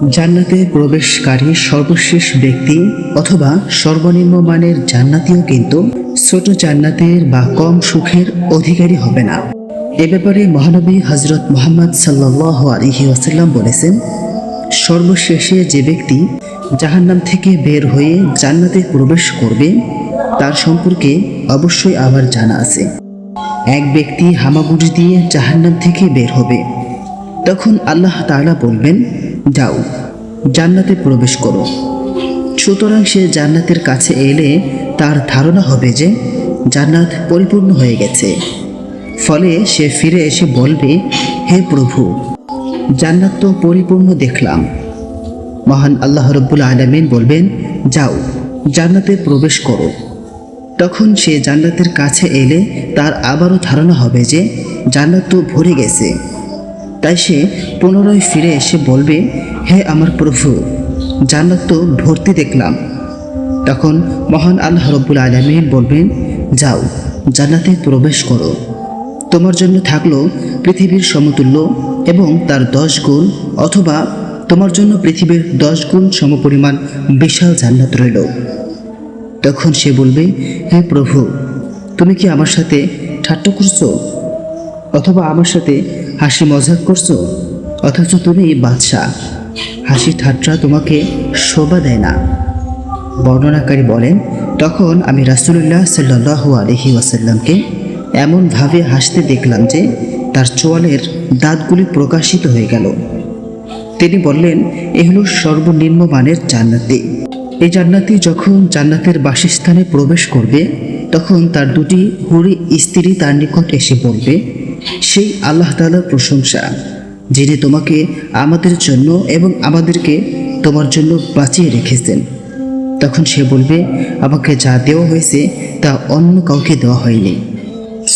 জান্নাতে প্রবেশকারী সর্বশেষ ব্যক্তি অথবা সর্বনিম্ন মানের জান্নাতিও কিন্তু ছোট জান্নাতের বা কম সুখের অধিকারী হবে না। এ ব্যাপারে মহানবী হযরত মুহাম্মদ সাল্লাল্লাহু আলাইহি ওয়াসাল্লাম বলেছেন, সর্বশেষে যে ব্যক্তি জাহান্নাম থেকে বের হয়ে জান্নাতে প্রবেশ করবে তার সম্পর্কে অবশ্যই আবার জানা আছে। এক ব্যক্তি হামাগুড়ি দিয়ে জাহান্নাম থেকে বের হবে, তখন আল্লাহ তাআলা বলবেন, যাও জান্নাতে প্রবেশ করো। সুতরাং সে জান্নাতের কাছে এলে তার ধারণা হবে যে জান্নাত পরিপূর্ণ হয়ে গেছে। ফলে সে ফিরে এসে বলবে, হে প্রভু, জান্নাত তো পরিপূর্ণ দেখলাম। মহান আল্লাহ রাব্বুল আলামিন বলবেন, যাও জান্নাতে প্রবেশ করো। তখন সে জান্নাতের কাছে এলে তার আবারও ধারণা হবে যে জান্নাত তো ভরে গেছে। তাই সে পুনরায় ফিরে এসে বলবে, হে আমার প্রভু, জান্নাত তো ভর্তি দেখলাম। তখন মহান আল্লাহ রাব্বুল আলামিন বলবেন, যাও জান্নাতে প্রবেশ করো। তোমার জন্য থাকলো পৃথিবীর সমতুল্য এবং তার 10 গুণ, অথবা তোমার জন্য পৃথিবীর 10 গুণ সমপরিমাণ বিশাল জান্নাত রইল। তখন সে বলবে, হে প্রভু, তুমি কি আমার সাথে ঠাট্টা করছো, অথবা আমার সাথে হাসি মজাক করছো? অথচ তুমি বাদশাহ, হাসি ঠাট্টা তোমাকে শোভা দেয় না। বর্ণনাকারী বলেন, তখন আমি রাসূলুল্লাহ সাল্লাল্লাহু আলাইহি ওয়াসাল্লামকে এমনভাবে হাসতে দেখলাম যে তার চোয়ালের দাঁতগুলি প্রকাশিত হয়ে গেল। তিনি বললেন, এ হলো সর্বনিম্ন মানের জান্নাতি। এই জান্নাতি যখন জান্নাতের বাসস্থানে প্রবেশ করবে, তখন তার দুটি হুরি স্ত্রী তার নিকট এসে বলবে, সেই আল্লাহ তাআলার প্রশংসা যিনি তোমাকে আমাদের জন্য এবং আমাদেরকে তোমার জন্য বাঁচিয়ে রেখেছেন। তখন সে বলবে, আমাকে যা দেওয়া হয়েছে তা অন্য কাউকে দেওয়া হয়নি।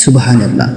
সুবহানাল্লাহ।